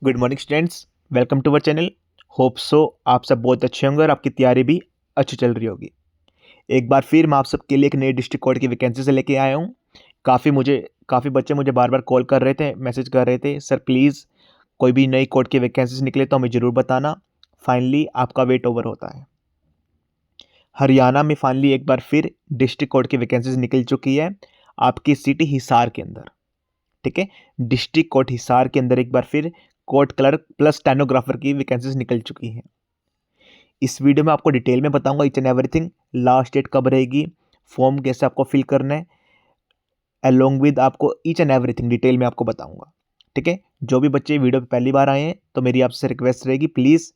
Good morning students, welcome to our channel. Hope so आप सब बहुत अच्छे होंगे और आपकी तैयारी भी अच्छी चल रही होगी। एक बार फिर मैं आप सबके लिए एक नई डिस्ट्रिक्ट कोर्ट की वैकेंसी से लेके आया हूँ। काफ़ी बच्चे मुझे बार बार कॉल कर रहे थे, मैसेज कर रहे थे, सर प्लीज़ कोई भी नई कोर्ट की वैकेंसीज निकले तो हमें ज़रूर बताना। फाइनली आपका वेट ओवर होता है। हरियाणा में फाइनली एक बार फिर डिस्ट्रिक्ट कोर्ट की वैकेंसीज निकल चुकी है आपकी सिटी हिसार के अंदर। ठीक है, डिस्ट्रिक्ट कोर्ट हिसार के अंदर एक बार फिर कोर्ट क्लर्क प्लस स्टेनोग्राफर की वैकेंसीज निकल चुकी हैं। इस वीडियो में आपको डिटेल में बताऊंगा each and everything. Last date कब रहेगी, फॉर्म कैसे आपको फिल करना है, अलोंग विद आपको ईच एंड एवरीथिंग डिटेल में आपको बताऊंगा। ठीक है, जो भी बच्चे वीडियो पे पहली बार आए हैं तो मेरी आपसे रिक्वेस्ट रहेगी, प्लीज़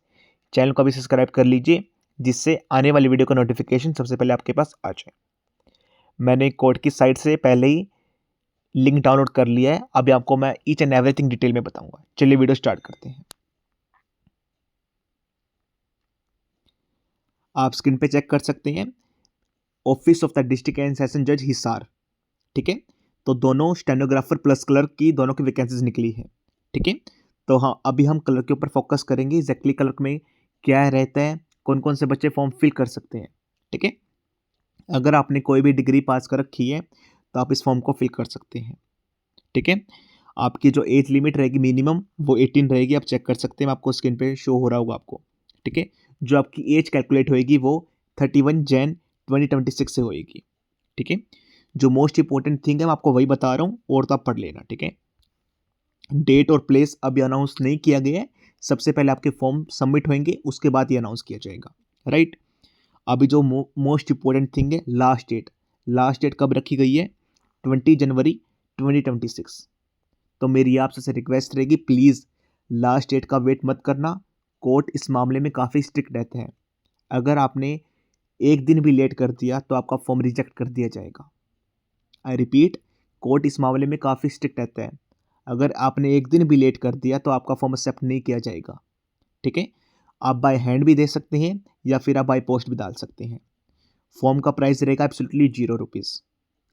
चैनल को भी सब्सक्राइब कर लीजिए जिससे आने वाली वीडियो का नोटिफिकेशन सबसे पहले आपके पास आ जाए। मैंने कोर्ट की साइट से पहले ही लिंक डाउनलोड कर लिया है, अभी आपको मैं ईच एंड एवरीथिंग डिटेल में बताऊंगा। चलिए वीडियो स्टार्ट करते हैं। आप स्क्रीन पे चेक कर सकते हैं office of the district and session जज हिसार। ठीक है, तो दोनों स्टेनोग्राफर प्लस क्लर्क की दोनों की वैकेंसीज निकली है। ठीक है, तो हाँ अभी हम क्लर्क के ऊपर फोकस करेंगे। एग्जैक्टली क्लर्क में क्या रहता है, कौन कौन से बच्चे फॉर्म फिल कर सकते हैं। ठीक है, अगर आपने कोई भी डिग्री पास कर रखी है तो आप इस फॉर्म को फिल कर सकते हैं। ठीक है, आपकी जो एज लिमिट रहेगी मिनिमम वो 18 रहेगी, आप चेक कर सकते हैं, आपको स्क्रीन पे शो हो रहा होगा आपको। ठीक है, जो आपकी एज कैलकुलेट होएगी वो 31 जैन 2026 से होएगी। ठीक है, जो मोस्ट इंपॉर्टेंट थिंग है मैं आपको वही बता रहा हूँ, और तो आप पढ़ लेना। ठीक है, डेट और प्लेस अभी अनाउंस नहीं किया गया है, सबसे पहले आपके फॉर्म सबमिट होंगे उसके बाद ये अनाउंस किया जाएगा। राइट, अभी जो मोस्ट इंपॉर्टेंट थिंग है लास्ट डेट कब रखी गई है, 20 जनवरी 2026। तो मेरी आपसे रिक्वेस्ट रहेगी, प्लीज़ लास्ट डेट का वेट मत करना। कोर्ट इस मामले में काफ़ी स्ट्रिक्ट रहते हैं। अगर आपने एक दिन भी लेट कर दिया तो आपका फॉर्म रिजेक्ट कर दिया जाएगा। आई रिपीट, कोर्ट इस मामले में काफ़ी स्ट्रिक्ट रहते हैं। अगर आपने एक दिन भी लेट कर दिया तो आपका फॉर्म एक्सेप्ट नहीं किया जाएगा। ठीक है, आप बाय हैंड भी दे सकते हैं या फिर आप बाय पोस्ट भी डाल सकते हैं। फॉर्म का प्राइस रहेगा एब्सोल्युटली ₹0।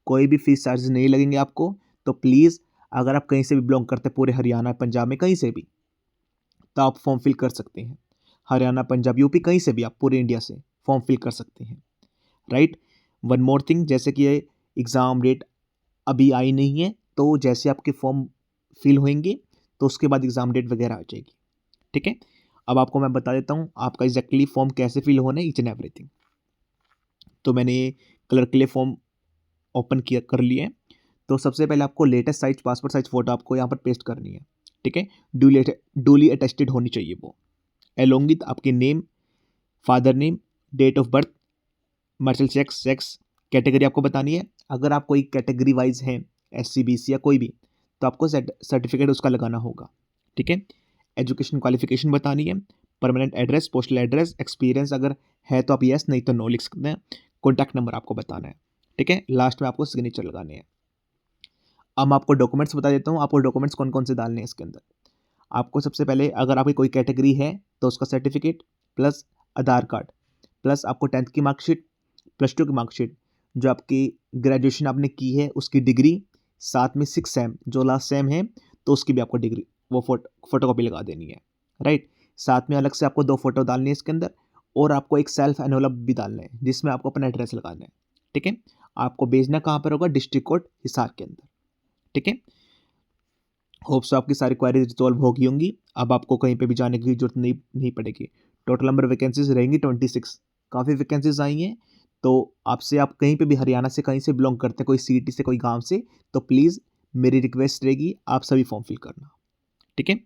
कोई भी फीस चार्जेस नहीं लगेंगे आपको। तो प्लीज़ अगर आप कहीं से भी बिलोंग करते हैं, पूरे हरियाणा पंजाब में कहीं से भी, तो आप फॉर्म फिल कर सकते हैं। हरियाणा पंजाब यूपी कहीं से भी आप पूरे इंडिया से फॉर्म फिल कर सकते हैं। राइट, वन मोर थिंग, जैसे कि ये एग्ज़ाम डेट अभी आई नहीं है, तो जैसे आपके फॉर्म फिल होंगे तो उसके बाद एग्ज़ाम डेट वगैरह आ जाएगी। ठीक है, अब आपको मैं बता देता हूँ आपका एग्जैक्टली फॉर्म कैसे फिल होना है, ईच एंड एवरीथिंग। तो मैंने क्लर्क के लिए फॉर्म ओपन किया कर लिए हैं। तो सबसे पहले आपको latest size passport size photo आपको यहाँ पर पेस्ट करनी है। ठीक है, डूली अटेस्टेड होनी चाहिए वो, एलोंग विद आपके name, father name, date of birth, marital sex, category आपको बतानी है। अगर आप कोई कैटेगरी वाइज हैं, SC BC या कोई भी, तो आपको सर्टिफिकेट उसका लगाना होगा। ठीक है, एजुकेशन क्वालिफिकेशन बतानी है, permanent address, postal address, experience अगर है तो आप यस, नहीं तो नो लिख सकते हैं। कॉन्टैक्ट नंबर आपको बताना है। ठीक है, लास्ट में आपको सिग्नेचर लगाने हैं। अब मैं आपको डॉक्यूमेंट्स बता देता हूँ, आपको डॉक्यूमेंट्स कौन कौन से डालने हैं इसके अंदर। आपको सबसे पहले अगर आपकी कोई कैटेगरी है तो उसका सर्टिफिकेट प्लस आधार कार्ड, प्लस आपको 10th की मार्कशीट, +2 की मार्कशीट, जो आपकी ग्रेजुएशन आपने की है उसकी डिग्री, साथ में 6 सेम जो लास्ट सेम है तो उसकी भी आपको डिग्री वो फोटो कॉपी लगा देनी है। राइट, साथ में अलग से आपको 2 फोटो डालनी है इसके अंदर, और आपको एक सेल्फ एनवलप भी डालना है जिसमें आपको अपना एड्रेस लगाना है। ठीक है, आपको भेजना कहाँ पर होगा, डिस्ट्रिक्ट कोर्ट हिसार के अंदर। ठीक है, होप्स आपकी सारी क्वारीज रिजॉल्व होगी होंगी। अब आपको कहीं पे भी जाने की जरूरत नहीं पड़ेगी। टोटल नंबर वैकेंसीज रहेंगी 26। काफ़ी वैकेंसीज आई हैं। तो आपसे, आप कहीं पे भी हरियाणा से कहीं से बिलोंग करते हैं, कोई सिटी से, कोई गांव से, तो प्लीज़ मेरी रिक्वेस्ट रहेगी आप सभी फॉर्म फिल करना। ठीक है,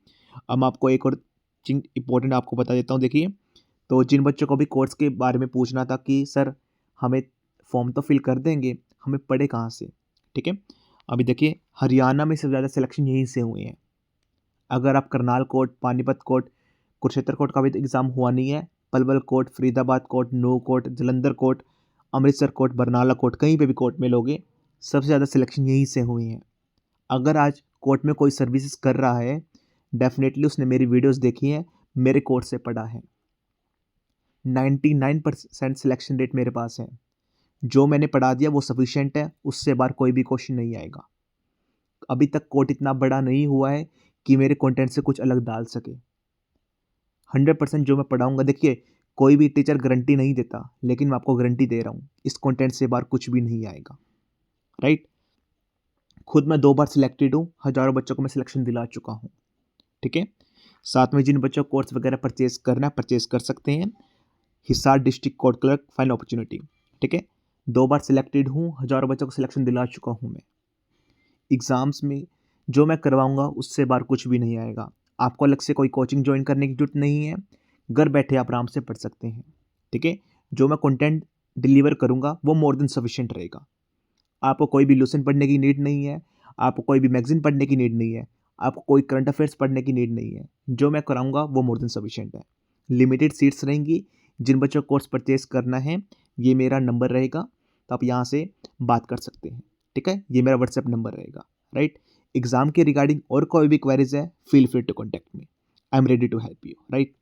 अब मैं आपको एक और चीज इंपॉर्टेंट आपको बता देता हूँ। देखिए, तो जिन बच्चों को भी कोर्स के बारे में पूछना था कि सर हमें फॉर्म तो फिल कर देंगे, हमें पढ़े कहाँ से। ठीक है, अभी देखिए हरियाणा में सबसे ज़्यादा सिलेक्शन यहीं से हुए हैं। अगर आप Karnal court, Panipat court, Kurukshetra court का भी तो एग्ज़ाम हुआ नहीं है, Palwal court, Faridabad court, Nuh court, Jalandhar court, Amritsar court, Barnala court, कहीं पे भी कोर्ट में लोगे, सबसे ज़्यादा सिलेक्शन यहीं से हुई हैं। अगर आज कोर्ट में कोई सर्विसेज कर रहा है, डेफिनेटली उसने मेरी वीडियोस देखी हैं, मेरे कोर्स से पढ़ा है। 99% सिलेक्शन रेट मेरे पास है। जो मैंने पढ़ा दिया वो सफिशिएंट है, उससे बाहर कोई भी क्वेश्चन नहीं आएगा। अभी तक कोर्ट इतना बड़ा नहीं हुआ है कि मेरे कंटेंट से कुछ अलग डाल सके। 100% जो मैं पढ़ाऊँगा, देखिए कोई भी टीचर गारंटी नहीं देता, लेकिन मैं आपको गारंटी दे रहा हूँ, इस कंटेंट से बाहर कुछ भी नहीं आएगा, राइट? खुद मैं 2 बार सिलेक्टेड हूँ, हज़ारों बच्चों को मैं सिलेक्शन दिला चुका हूँ, ठीक है? साथ में जिन बच्चों को कोर्स वगैरह परचेज़ करना है, परचेज़ कर सकते हैं। Hisar district court clerk final opportunity, ठीक है? 2 बार सिलेक्टेड हूँ, हज़ारों बच्चों को सिलेक्शन दिला चुका हूँ मैं। एग्ज़ाम्स में जो मैं करवाऊँगा उससे बाहर कुछ भी नहीं आएगा। आपको अलग से कोई कोचिंग जॉइन करने की ज़रूरत नहीं है, घर बैठे आप आराम से पढ़ सकते हैं, ठीक है? जो मैं कंटेंट डिलीवर करूँगा वो मोर देन सफिशिएंट रहेगा। आपको कोई भी लेसन पढ़ने की नीड नहीं है, आपको कोई भी मैगज़ीन पढ़ने की नीड नहीं है, आपको कोई करंट अफेयर्स पढ़ने की नीड नहीं है। जो मैं कराऊँगा वो मोर देन सफिशिएंट है। लिमिटेड सीट्स रहेंगी, जिन बच्चों को कोर्स परचेज़ करना है, ये मेरा नंबर रहेगा, तो आप यहाँ से बात कर सकते हैं, ठीक है? ये मेरा व्हाट्सएप नंबर रहेगा, राइट? एग्ज़ाम के रिगार्डिंग और कोई भी क्वेरीज़ है, feel free to contact me. I am ready to help you, right?